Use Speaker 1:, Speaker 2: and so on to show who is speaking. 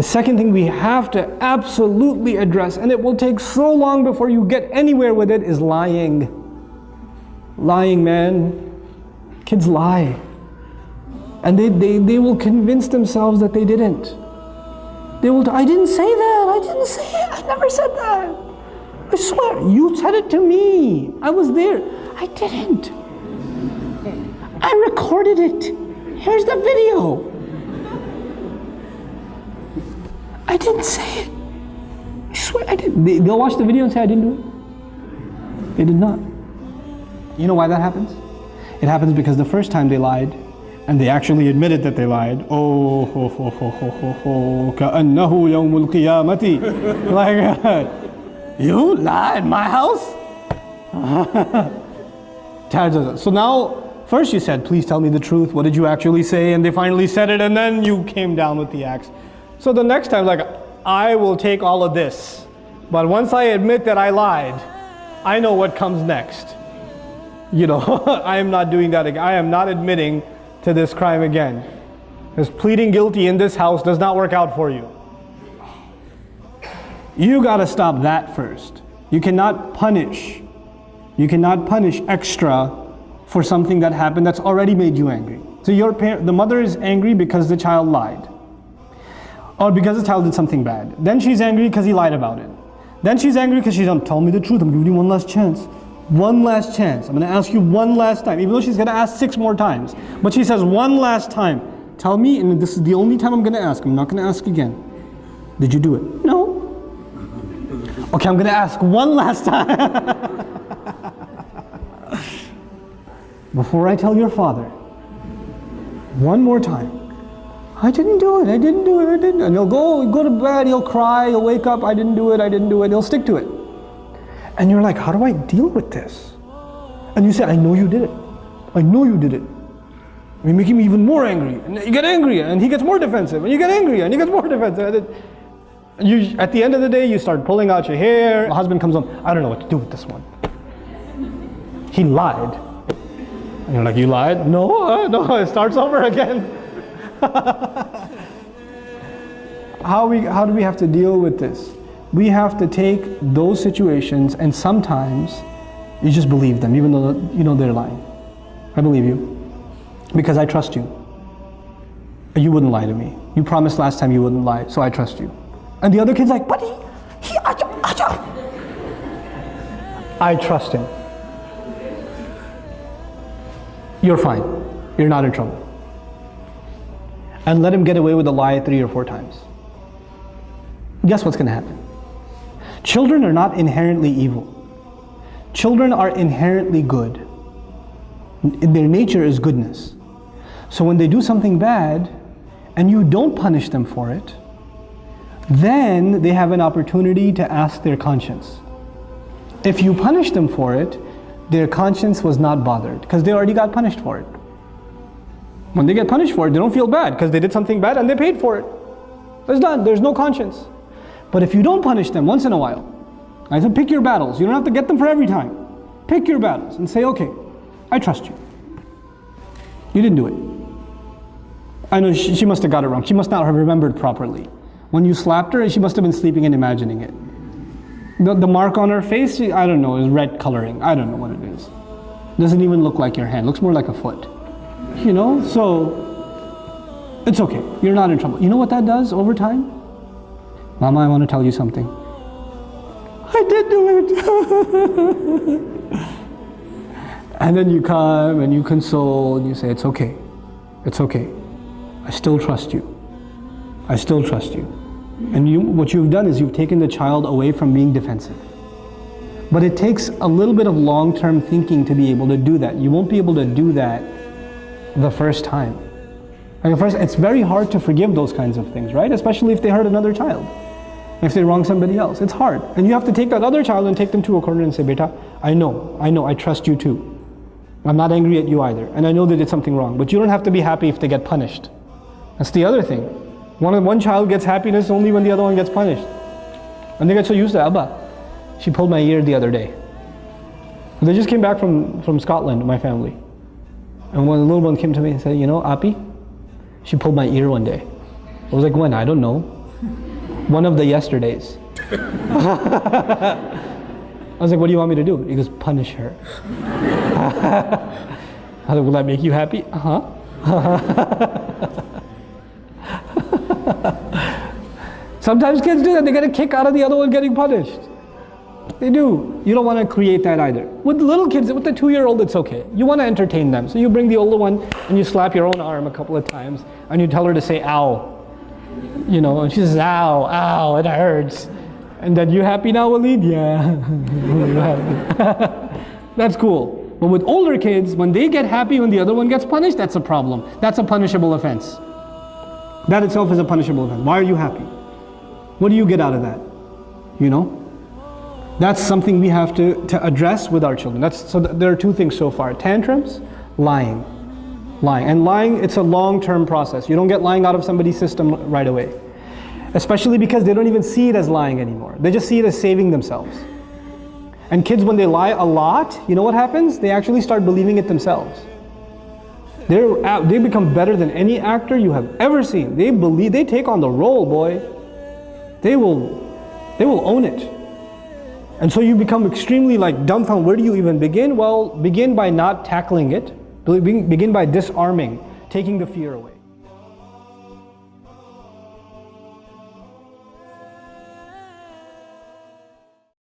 Speaker 1: The second thing we have to absolutely address, and it will take so long before you get anywhere with it, is lying. Lying, man. Kids lie. And they will convince themselves that they didn't. They will, I didn't say that, I didn't say it, I never said that. I swear, you said it to me. I was there. I didn't. I recorded it. Here's the video. I didn't say it. I swear I didn't. They'll watch the video and say I didn't do it. They did not. You know why that happens? It happens because the first time they lied, and they actually admitted that they lied. Oh, ho, ho, ho, ho, ho, ho, ka'annahu yawmul qiyamati. Like, you lie in my house? So now, first you said, please tell me the truth. What did you actually say? And they finally said it, and then you came down with the axe. So the next time, like, I will take all of this. But once I admit that I lied, I know what comes next. You know, I am not doing that again. I am not admitting to this crime again. Because pleading guilty in this house does not work out for you. You gotta stop that first. You cannot punish. You cannot punish extra for something that happened that's already made you angry. So the mother is angry because the child lied. Or because the child did something bad. Then she's angry because he lied about it. Then she's angry because she's like, tell me the truth, I'm giving you one last chance. One last chance. I'm going to ask you one last time, even though she's going to ask 6 more times. But she says one last time, tell me, and this is the only time I'm going to ask. I'm not going to ask again. Did you do it? No. Okay, I'm going to ask one last time. Before I tell your father, one more time. I didn't do it, I didn't do it, I didn't. And he'll go to bed, he'll cry, he'll wake up, I didn't do it, I didn't do it, he'll stick to it. And you're like, how do I deal with this? And you say, I know you did it. I know you did it. You're making me even more angry. And you get angry, and he gets more defensive. And you get angry, and he gets more defensive. And you, at the end of the day, you start pulling out your hair. The husband comes home, I don't know what to do with this one. He lied. And you're like, you lied? No, no, it starts over again. How do we have to deal with this? We have to take those situations, and sometimes you just believe them, even though you know they're lying. I believe you because I trust you. You wouldn't lie to me. You promised last time you wouldn't lie, so I trust you. And the other kid's like, buddy, I trust him. You're fine. You're not in trouble. And let him get away with a lie 3 or 4 times. Guess what's going to happen? Children are not inherently evil. Children are inherently good. Their nature is goodness. So when they do something bad and you don't punish them for it, then they have an opportunity to ask their conscience. If you punish them for it, their conscience was not bothered because they already got punished for it. When they get punished for it, they don't feel bad because they did something bad and they paid for it. It's done. There's no conscience. But if you don't punish them once in a while, I said pick your battles. You don't have to get them for every time. Pick your battles and say, okay, I trust you. You didn't do it. I know she must have got it wrong. She must not have remembered properly. When you slapped her, she must have been sleeping and imagining it. The mark on her face, I don't know, is red coloring. I don't know what it is. Doesn't even look like your hand. Looks more like a foot. You know, so it's okay. You're not in trouble. You know what that does over time? Mama, I want to tell you something. I did do it. And then you come and you console and you say, it's okay. It's okay. I still trust you. I still trust you. And what you've done is you've taken the child away from being defensive. But it takes a little bit of long-term thinking to be able to do that. You won't be able to do that the first time. Like first, it's very hard to forgive those kinds of things, right? Especially if they hurt another child. If they wrong somebody else, it's hard. And you have to take that other child and take them to a corner and say, Beta, I know, I trust you too. I'm not angry at you either. And I know they did something wrong, but you don't have to be happy if they get punished. That's the other thing. One child gets happiness only when the other one gets punished. And they get so used to Abba. She pulled my ear the other day. They just came back from Scotland, my family. And when the little one came to me and said, you know, Api, she pulled my ear one day. I was like, when? I don't know. One of the yesterdays. I was like, what do you want me to do? He goes, punish her. I was like, will that make you happy? Uh-huh. Sometimes kids do that. They get a kick out of the other one getting punished. They do. You don't want to create that either. With little kids, with the 2-year-old, it's okay. You want to entertain them. So you bring the older one and you slap your own arm a couple of times and you tell her to say, ow. You know, and she says, ow, ow, it hurts. And then, you happy now, Waleed? Yeah. That's cool. But with older kids, when they get happy when the other one gets punished, that's a problem. That's a punishable offense. That itself is a punishable offense. Why are you happy? What do you get out of that? You know? That's something we have to address with our children. There are 2 things so far. Tantrums, lying. And lying, it's a long-term process. You don't get lying out of somebody's system right away. Especially because they don't even see it as lying anymore. They just see it as saving themselves. And kids, when they lie a lot, you know what happens? They actually start believing it themselves. They become better than any actor you have ever seen. They take on the role, boy. They will own it. And so you become extremely dumbfounded. Where do you even begin? Well, begin by not tackling it. Begin by disarming, taking the fear away.